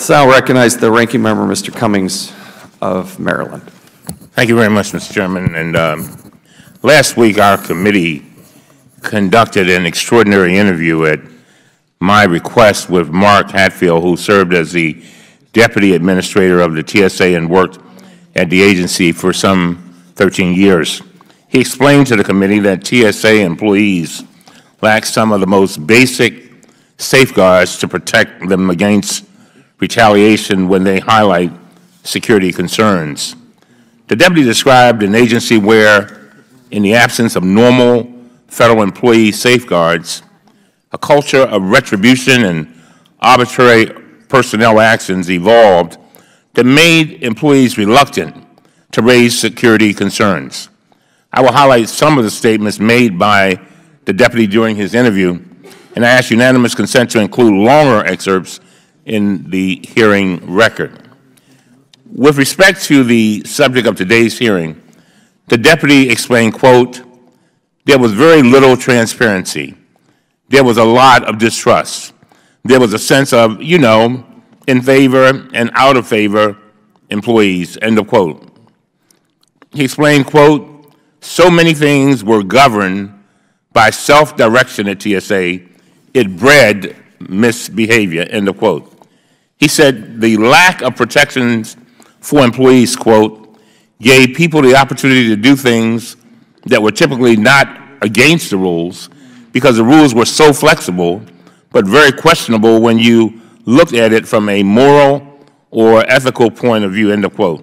So I'll recognize the ranking member, Mr. Cummings of Maryland. Thank you very much, Mr. Chairman. And last week, our committee conducted an extraordinary interview at my request with Mark Hatfield, who served as the Deputy Administrator of the TSA and worked at the agency for some 13 years. He explained to the committee that TSA employees lack some of the most basic safeguards to protect them against retaliation when they highlight security concerns. The deputy described an agency where, in the absence of normal federal employee safeguards, a culture of retribution and arbitrary personnel actions evolved that made employees reluctant to raise security concerns. I will highlight some of the statements made by the deputy during his interview, and I ask unanimous consent to include longer excerpts in the hearing record. With respect to the subject of today's hearing, the deputy explained, quote, "There was very little transparency. There was a lot of distrust. There was a sense of, in favor and out of favor employees," end of quote. He explained, quote, "So many things were governed by self-direction at TSA, it bred misbehavior," end of quote. He said the lack of protections for employees, quote, "gave people the opportunity to do things that were typically not against the rules because the rules were so flexible, but very questionable when you looked at it from a moral or ethical point of view," end of quote.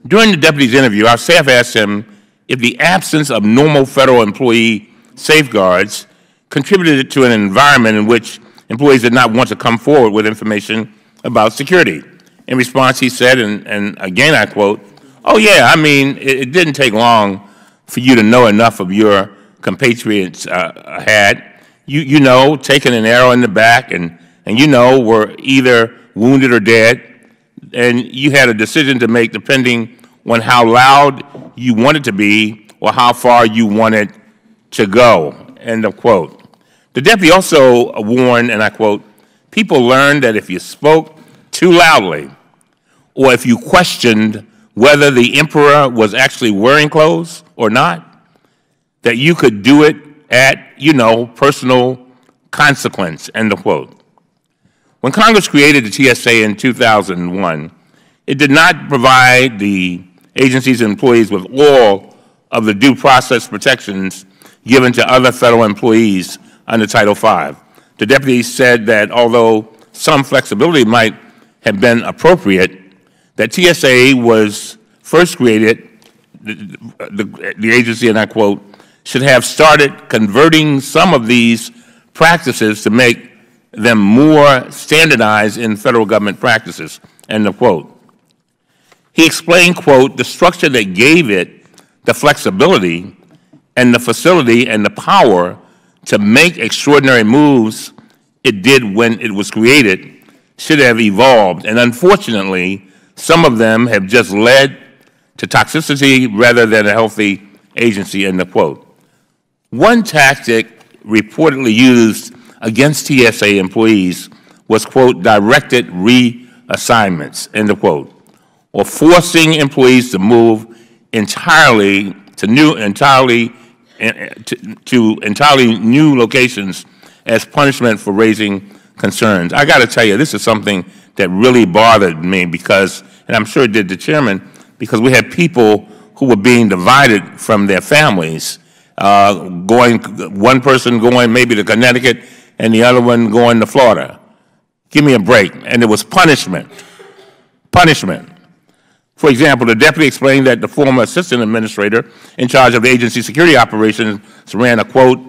During the deputy's interview, our staff asked him if the absence of normal federal employee safeguards contributed to an environment in which employees did not want to come forward with information about security. In response, he said, and again I quote, "Oh yeah, it didn't take long for you to know enough of your compatriots had, taking an arrow in the back and were either wounded or dead, and you had a decision to make depending on how loud you wanted to be or how far you wanted to go," end of quote. The deputy also warned, and I quote, "People learned that if you spoke too loudly or if you questioned whether the emperor was actually wearing clothes or not, that you could do it at, personal consequence," end of quote. When Congress created the TSA in 2001, it did not provide the agency's employees with all of the due process protections given to other federal employees under Title V. The deputy said that although some flexibility might have been appropriate, that TSA was first created, the agency, and I quote, "should have started converting some of these practices to make them more standardized in federal government practices," end of quote. He explained, quote, "the structure that gave it the flexibility and the facility and the power to make extraordinary moves it did when it was created should have evolved, and unfortunately, some of them have just led to toxicity rather than a healthy agency," end of quote. One tactic reportedly used against TSA employees was, quote, "directed reassignments," end of quote, or forcing employees to move entirely new locations as punishment for raising concerns. I got to tell you, this is something that really bothered me because, and I'm sure it did the chairman, because we had people who were being divided from their families, one person going maybe to Connecticut and the other one going to Florida. Give me a break. And it was punishment. Punishment. For example, the deputy explained that the former assistant administrator in charge of the agency security operations ran a, quote,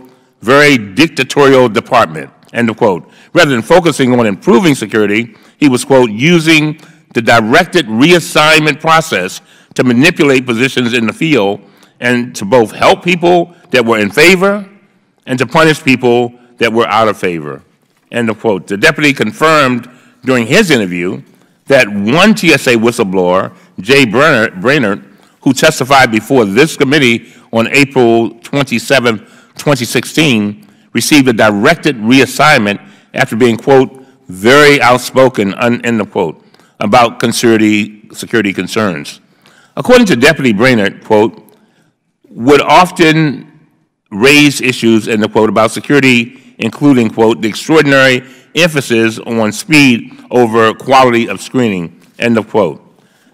"very dictatorial department," end of quote. Rather than focusing on improving security, he was, quote, "using the directed reassignment process to manipulate positions in the field and to both help people that were in favor and to punish people that were out of favor," end of quote. The deputy confirmed during his interview that one TSA whistleblower, Jay Brainerd, who testified before this committee on April 27, 2016, received a directed reassignment after being, quote, very outspoken, end of quote, about security concerns. According to Deputy Brainerd, quote, would often raise issues, end of quote, about security, including, quote, the extraordinary emphasis on speed over quality of screening, end of quote.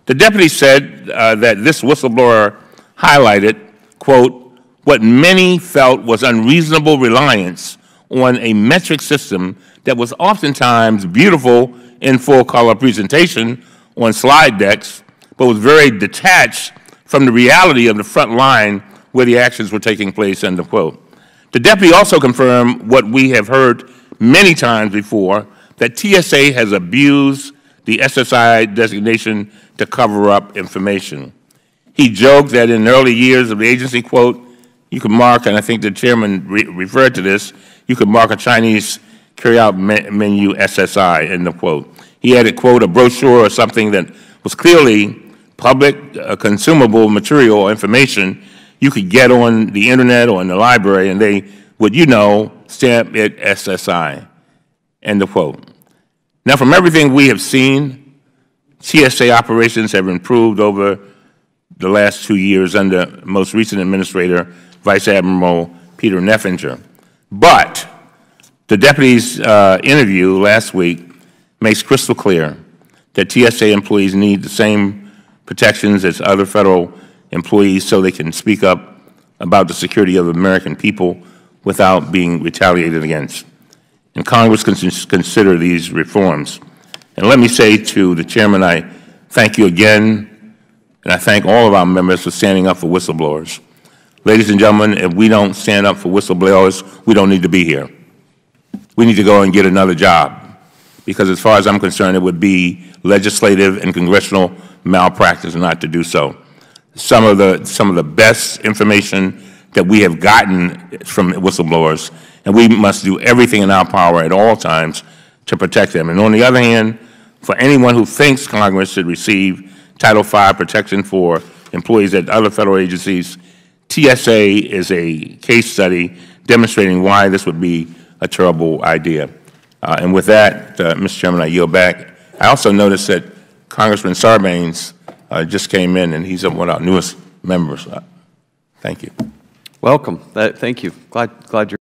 The deputy said that this whistleblower highlighted, quote, what many felt was unreasonable reliance on a metric system that was oftentimes beautiful in full-color presentation on slide decks, but was very detached from the reality of the front line where the actions were taking place, end of quote. The deputy also confirmed what we have heard many times before, that TSA has abused the SSI designation to cover up information. He joked that in the early years of the agency, quote, you could mark, and I think the chairman referred to this, you could mark a Chinese carry-out menu SSI, end of quote. He had, quote, a brochure or something that was clearly public, consumable material or information you could get on the internet or in the library, and they would, stamp it SSI, end of quote. Now, from everything we have seen, TSA operations have improved over the last 2 years under most recent Administrator, Vice Admiral Peter Neffinger. But the deputy's interview last week makes crystal clear that TSA employees need the same protections as other federal employees so they can speak up about the security of the American people without being retaliated against. And Congress can consider these reforms. And let me say to the chairman, I thank you again, and I thank all of our members for standing up for whistleblowers. Ladies and gentlemen, if we don't stand up for whistleblowers, we don't need to be here. We need to go and get another job, because as far as I'm concerned, it would be legislative and congressional malpractice not to do so. Some of the best information that we have gotten from whistleblowers, and we must do everything in our power at all times to protect them. And on the other hand, for anyone who thinks Congress should receive Title V protection for employees at other federal agencies, TSA is a case study demonstrating why this would be a terrible idea. And with that, Mr. Chairman, I yield back. I also noticed that Congressman Sarbanes just came in, and he's one of our newest members. Thank you. Welcome. Thank you. Glad you're